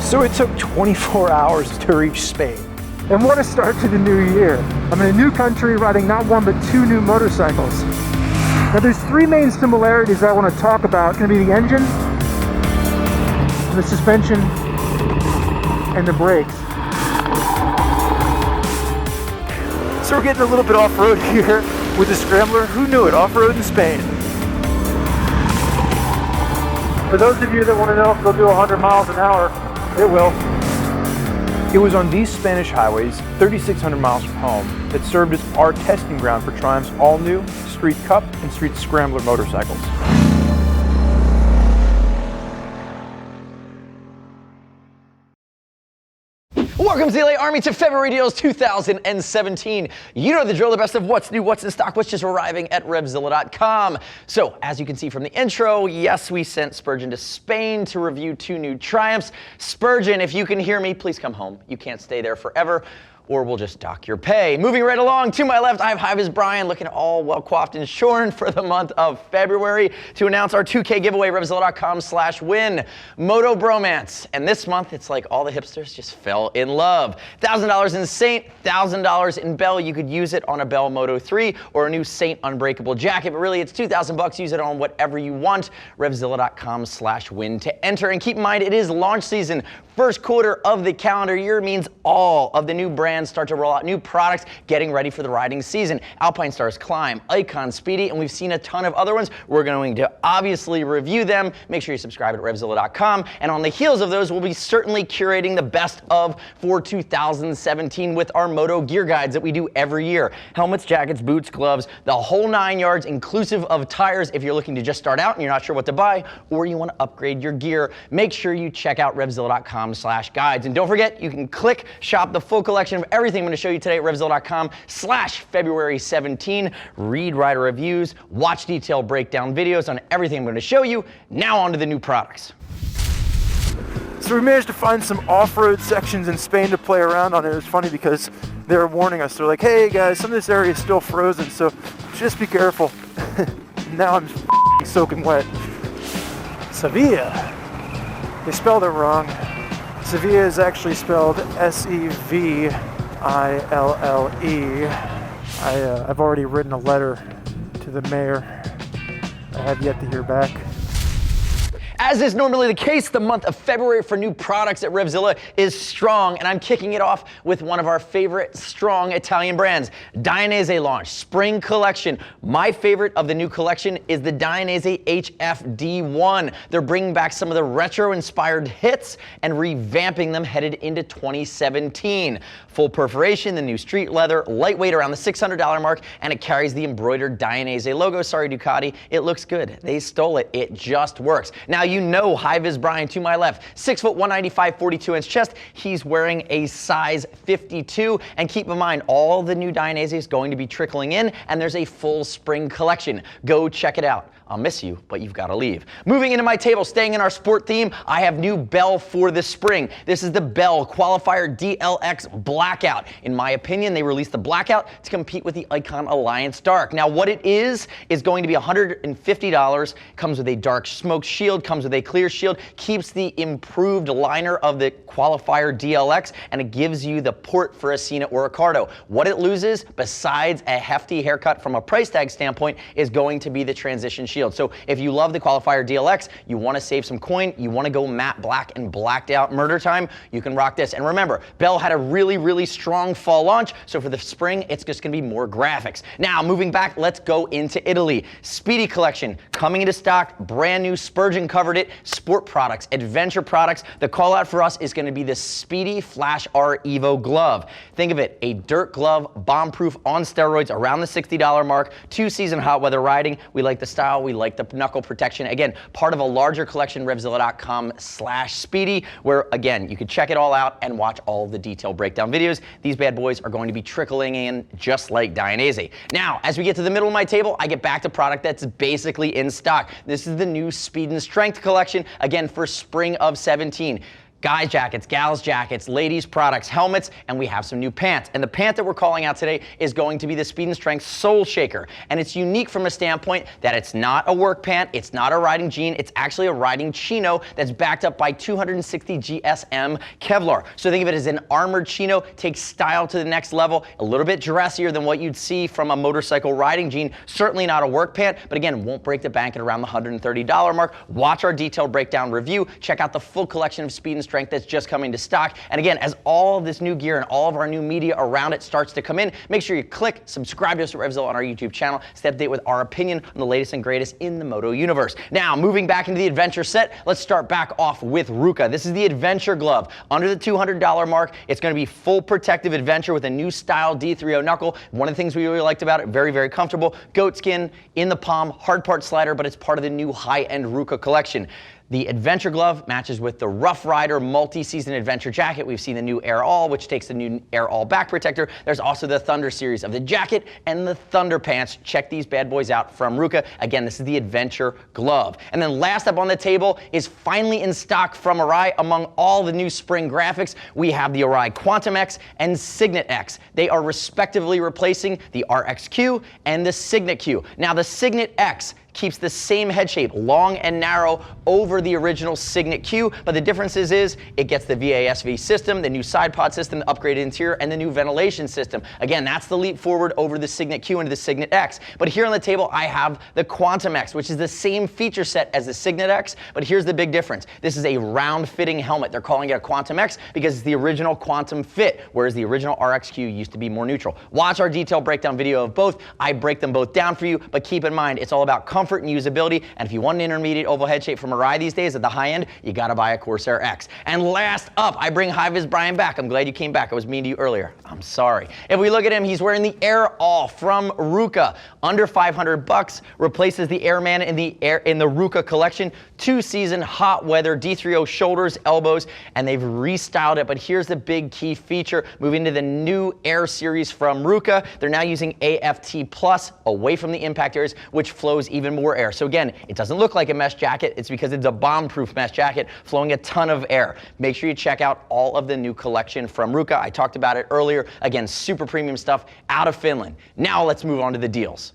So it took 24 hours to reach Spain. And what a start to the new year. I'm in a new country riding not one but two new motorcycles. Now there's three main similarities that I want to talk about. It's going to be the engine, the suspension, and the brakes. So we're getting a little bit off-road here with the Scrambler. Who knew it? Off-road in Spain. For those of you that want to know if they'll do 100 miles an hour, it will. It was on these Spanish highways, 3,600 miles from home, that served as our testing ground for Triumph's all-new Street Cup and Street Scrambler motorcycles. Welcome to the LA Army to February Deals 2017. You know the drill, the best of what's new, what's in stock, what's just arriving at RevZilla.com. So, as you can see from the intro, yes, we sent Spurgeon to Spain to review two new Triumphs. Spurgeon, if you can hear me, please come home. You can't stay there forever, or we'll just dock your pay. Moving right along, to my left, I have High-Vis Brian looking all well coiffed and shorn for the month of February to announce our 2K giveaway, RevZilla.com/win, Moto Bromance. And this month, it's like all the hipsters just fell in love. $1,000 in Saint, $1,000 in Bell. You could use it on a Bell Moto 3 or a new Saint Unbreakable jacket, but really it's $2,000. Use it on whatever you want. RevZilla.com/win to enter. And keep in mind, it is launch season. First quarter of the calendar year means all of the new brands start to roll out new products, getting ready for the riding season. Alpine Stars, Climb, Icon, Speedy, and we've seen a ton of other ones. We're going to obviously review them. Make sure you subscribe at RevZilla.com. And on the heels of those, we'll be certainly curating the best of for 2017 with our Moto Gear Guides that we do every year. Helmets, jackets, boots, gloves, the whole 9 yards, inclusive of tires if you're looking to just start out and you're not sure what to buy, or you want to upgrade your gear. Make sure you check out RevZilla.com/guides. And don't forget, you can click shop the full collection of everything I'm going to show you today at RevZilla.com/February 17. Read rider reviews, watch detailed breakdown videos on everything I'm going to show you. Now on to the new products. So we managed to find some off-road sections in Spain to play around on. It was funny because they were warning us. They're like, hey guys, some of this area is still frozen, so just be careful. Now I'm soaking wet. Sevilla. They spelled it wrong. Sevilla is actually spelled S-E-V-I-L-L-E. I've already written a letter to the mayor. I have yet to hear back. As is normally the case, the month of February for new products at RevZilla is strong, and I'm kicking it off with one of our favorite strong Italian brands. Dainese launched Spring Collection. My favorite of the new collection is the Dainese HFD1. They're bringing back some of the retro-inspired hits and revamping them headed into 2017. Full perforation, the new street leather, lightweight around the $600 mark, and it carries the embroidered Dainese logo. Sorry, Ducati, it looks good. They stole it. It just works. Now, you know High-Vis Brian to my left, 6 foot 195, 42-inch chest. He's wearing a size 52. And keep in mind, all the new Dainese is going to be trickling in, and there's a full spring collection. Go check it out. I'll miss you, but you've got to leave. Moving into my table, staying in our sport theme, I have new Bell for the spring. This is the Bell Qualifier DLX Blackout. In my opinion, they released the Blackout to compete with the Icon Alliance Dark. Now, what it is going to be $150. Comes with a dark smoke shield, comes with a clear shield, keeps the improved liner of the Qualifier DLX, and it gives you the port for a Siena or a Cardo. What it loses, besides a hefty haircut from a price tag standpoint, is going to be the transition shield. So if you love the Qualifier DLX, you want to save some coin, you want to go matte black and blacked out murder time, you can rock this. And remember, Bell had a really strong fall launch, so for the spring, it's just going to be more graphics. Now, moving back, let's go into Italy. Speedy Collection, coming into stock, brand new. Spurgeon covered it. Sport products, adventure products. The call out for us is going to be the Speedy Flash R Evo glove. Think of it, a dirt glove, bomb-proof on steroids around the $60 mark, 2-season hot weather riding. We like the style, we like the knuckle protection. Again, part of a larger collection, RevZilla.com/Speedy, where again, you can check it all out and watch all the detailed breakdown videos. These bad boys are going to be trickling in just like Dainese. Now, as we get to the middle of my table, I get back to product that's basically in stock. This is the new Speed and Strength collection, again for spring of 17. Guys jackets, gals jackets, ladies products, helmets, and we have some new pants. And the pant that we're calling out today is going to be the Speed and Strength Soul Shaker. And it's unique from a standpoint that it's not a work pant, it's not a riding jean, it's actually a riding chino that's backed up by 260 GSM Kevlar. So think of it as an armored chino, takes style to the next level, a little bit dressier than what you'd see from a motorcycle riding jean. Certainly not a work pant, but again, won't break the bank at around the $130 mark. Watch our detailed breakdown review, check out the full collection of Speed and Strength that's just coming to stock. And again, as all of this new gear and all of our new media around it starts to come in, make sure you click, subscribe to us at RevZilla on our YouTube channel, stay up to date with our opinion on the latest and greatest in the moto universe. Now, moving back into the adventure set, let's start back off with Ruka. This is the adventure glove. Under the $200 mark, it's going to be full protective adventure with a new style D30 knuckle. One of the things we really liked about it, very, very comfortable. Goat skin in the palm, hard part slider, but it's part of the new high-end Ruka collection. The adventure glove matches with the Rough Rider multi-season adventure jacket. We've seen the new Air All, which takes the new Air All back protector. There's also the Thunder series of the jacket and the Thunder pants. Check these bad boys out from Ruka. Again, this is the adventure glove. And then last up on the table is finally in stock from Arai. Among all the new spring graphics, we have the Arai Quantum X and Signet X. They are respectively replacing the RXQ and the Signet Q. Now, the Signet X keeps the same head shape, long and narrow, over the original Signet Q, but the difference is it gets the VASV system, the new side pod system, the upgraded interior, and the new ventilation system. Again, that's the leap forward over the Signet Q into the Signet X. But here on the table, I have the Quantum X, which is the same feature set as the Signet X, but here's the big difference. This is a round-fitting helmet. They're calling it a Quantum X because it's the original Quantum fit, whereas the original RXQ used to be more neutral. Watch our detailed breakdown video of both. I break them both down for you, but keep in mind, it's all about comfort and usability, and if you want an intermediate oval head shape from Arai these days at the high end, you gotta buy a Corsair X. And last up, I bring High-Vis Brian back. I'm glad you came back. I was mean to you earlier. I'm sorry. If we look at him, he's wearing the Air All from Ruka. Under $500, replaces the Airman in the Ruka collection. 2-season hot weather D30 shoulders, elbows, and they've restyled it. But here's the big key feature. Moving to the new Air series from Ruka, they're now using AFT Plus away from the impact areas, which flows even more air. So again, it doesn't look like a mesh jacket. It's because it's a bomb-proof mesh jacket flowing a ton of air. Make sure you check out all of the new collection from Ruka. I talked about it earlier. Again, super premium stuff out of Finland. Now let's move on to the deals.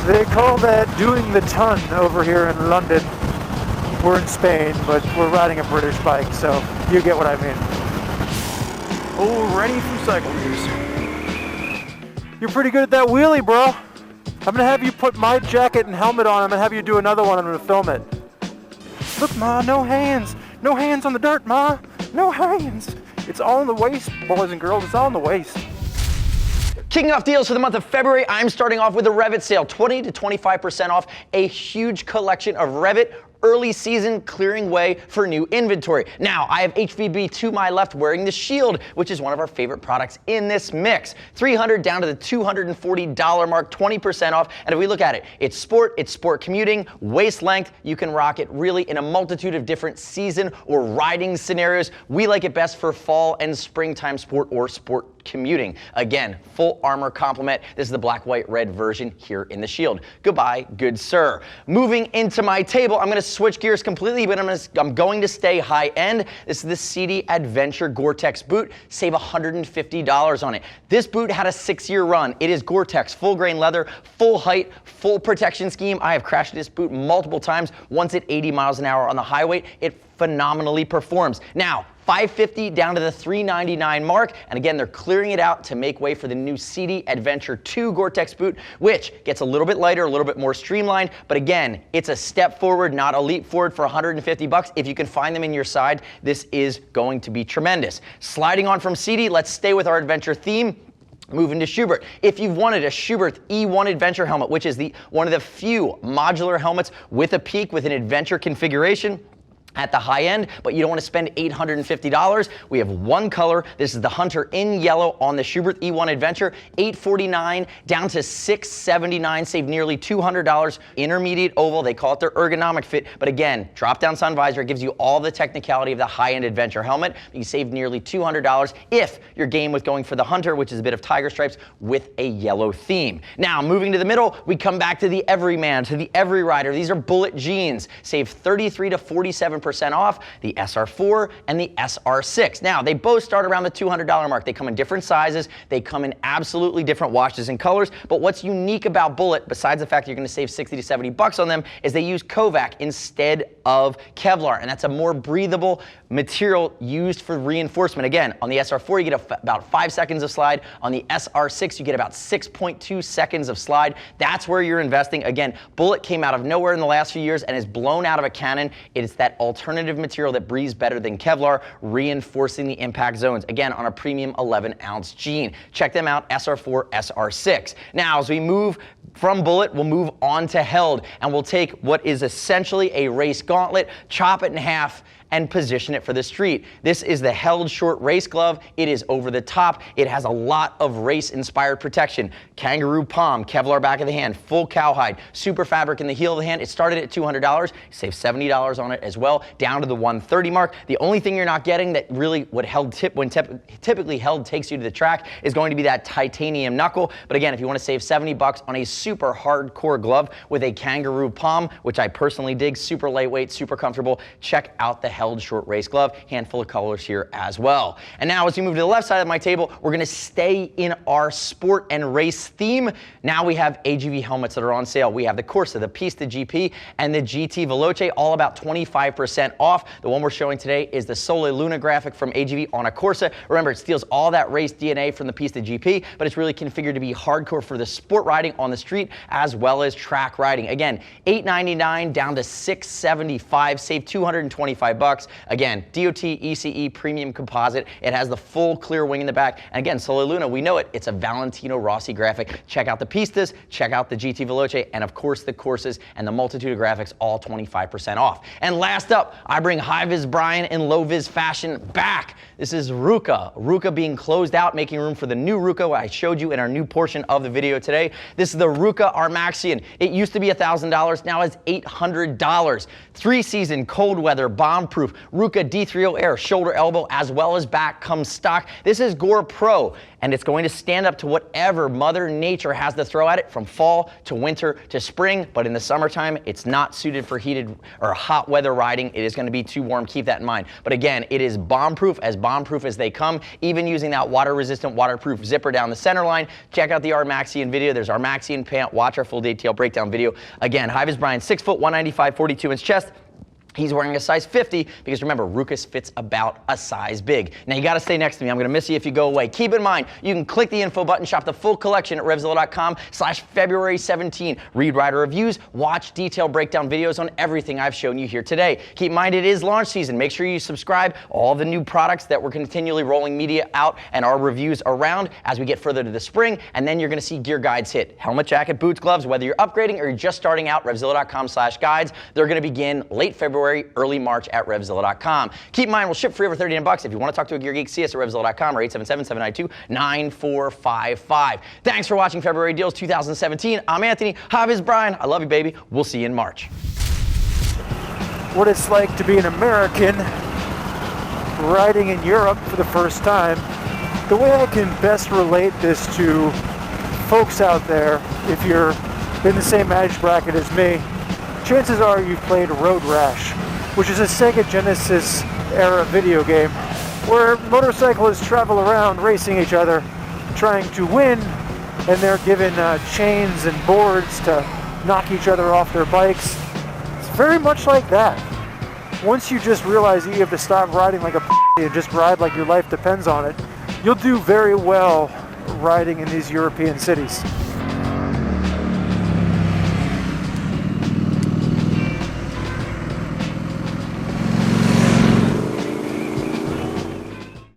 They call that doing the ton over here in London. We're in Spain, but we're riding a British bike, so you get what I mean. Already from Cycle News. You're pretty good at that wheelie, bro. I'm gonna have you put my jacket and helmet on. I'm gonna have you do another one. I'm gonna film it. Look, Ma, no hands. No hands on the dirt, Ma. No hands. It's all in the waist, boys and girls. It's all in the waist. Kicking off deals for the month of February, I'm starting off with a Revit sale, 20 to 25% off a huge collection of Revit early season clearing way for new inventory. Now, I have HVB to my left wearing the Shield, which is one of our favorite products in this mix. $300 down to the $240 mark, 20% off. And if we look at it, it's sport commuting, waist length. You can rock it really in a multitude of different season or riding scenarios. We like it best for fall and springtime sport or sport commuting. Again, full armor complement. This is the black, white, red version here in the Shield. Goodbye, good sir. Moving into my table, I'm going to switch gears completely, but I'm going to stay high end. This is the CD Adventure Gore-Tex boot. Save $150 on it. This boot had a 6-year run. It is Gore-Tex, full grain leather, full height, full protection scheme. I have crashed this boot multiple times. Once at 80 miles an hour on the highway, it phenomenally performs. Now, $550 down to the $399 mark, and again, they're clearing it out to make way for the new CD Adventure 2 Gore-Tex boot, which gets a little bit lighter, a little bit more streamlined, but again, it's a step forward, not a leap forward for $150. If you can find them in your side, this is going to be tremendous. Sliding on from CD, let's stay with our adventure theme. Moving to Schubert. If you've wanted a Schubert E1 Adventure helmet, which is one of the few modular helmets with a peak with an adventure configuration, at the high end, but you don't want to spend $850. We have one color. This is the Hunter in yellow on the Schubert E1 Adventure. $849 down to $679, save nearly $200. Intermediate oval, they call it their ergonomic fit, but again, drop down sun visor, it gives you all the technicality of the high-end adventure helmet. You save nearly $200 if you're game with going for the Hunter, which is a bit of tiger stripes with a yellow theme. Now, moving to the middle, we come back to the Everyman, to the Every Rider. These are bullet jeans. Save 33 to 47% 20% off, the SR4 and the SR6. Now, they both start around the $200 mark. They come in different sizes. They come in absolutely different washes and colors. But what's unique about Bullet, besides the fact you're going to save 60 to 70 bucks on them, is they use Kovac instead of Kevlar. And that's a more breathable material used for reinforcement. Again, on the SR4, you get about 5 seconds of slide. On the SR6, you get about 6.2 seconds of slide. That's where you're investing. Again, Bullet came out of nowhere in the last few years and is blown out of a cannon. It is that alternative material that breathes better than Kevlar, reinforcing the impact zones. Again, on a premium 11-ounce jean. Check them out, SR4, SR6. Now, as we move from Bullet, we'll move on to Held, and we'll take what is essentially a race gauntlet, chop it in half, and position it for the street. This is the Held Short Race Glove. It is over the top. It has a lot of race-inspired protection. Kangaroo palm, Kevlar back of the hand, full cowhide, super fabric in the heel of the hand. It started at $200. You save $70 on it as well, down to the $130 mark. The only thing you're not getting that really what typically Held takes you to the track is going to be that titanium knuckle. But again, if you want to save 70 bucks on a super hardcore glove with a kangaroo palm, which I personally dig, super lightweight, super comfortable, check out the Held Short Race Glove. Handful of colors here as well. And now as we move to the left side of my table, we're going to stay in our sport and race theme. Now we have AGV helmets that are on sale. We have the Corsa, the Pista GP, and the GT Veloce, all about 25% off. The one we're showing today is the Sole Luna graphic from AGV on a Corsa. Remember, it steals all that race DNA from the Pista GP, but it's really configured to be hardcore for the sport riding on the street as well as track riding. Again, $899 down to $675, save 225 bucks. Again, DOT ECE premium composite. It has the full clear wing in the back. And again, Sole Luna, we know it. It's a Valentino Rossi graphic. Check out the Pistas, check out the GT Veloce, and of course the Corsas and the multitude of graphics, all 25% off. And last up, I bring high-vis Brian in low-vis fashion back. This is Ruka. Ruka being closed out, making room for the new Ruka I showed you in our new portion of the video today. This is the Ruka Armaxian. It used to be $1,000, now it's $800. 3-season, cold weather, bomb-proof, Ruka D3O Air, shoulder, elbow, as well as back comes stock. This is Gore Pro, and it's going to stand up to whatever Mother Nature has to throw at it from fall to winter to spring, but in the summertime, it's not suited for heated or hot weather riding. It is going to be too warm. Keep that in mind. But again, it is bomb-proof as they come, even using that water-resistant, waterproof zipper down the center line. Check out the Armaxian video. There's Armaxian pant. Watch our full detail breakdown video. Again, high-vis Brian, 6 foot, 195, 42-inch chest. He's wearing a size 50 because remember, Rukas fits about a size big. Now you gotta stay next to me. I'm gonna miss you if you go away. Keep in mind, you can click the info button, shop the full collection at RevZilla.com/February17. Read rider reviews, watch detailed breakdown videos on everything I've shown you here today. Keep in mind, it is launch season. Make sure you subscribe. All the new products that we're continually rolling media out and our reviews around as we get further to the spring. And then you're gonna see gear guides hit. Helmet, jacket, boots, gloves, whether you're upgrading or you're just starting out, RevZilla.com/guides. They're gonna begin late February, early March at RevZilla.com. Keep in mind, we'll ship free over 39 bucks. If you want to talk to a gear geek, see us at RevZilla.com or 877-792-9455. Thanks for watching February Deals 2017. I'm Anthony. High-vis Brian. I love you, baby. We'll see you in March. What it's like to be an American riding in Europe for the first time. The way I can best relate this to folks out there, if you're in the same age bracket as me, chances are you've played Road Rash, which is a Sega Genesis era video game where motorcyclists travel around racing each other, trying to win, and they're given chains and boards to knock each other off their bikes. It's very much like that. Once you just realize that you have to stop riding like a and just ride like your life depends on it, you'll do very well riding in these European cities.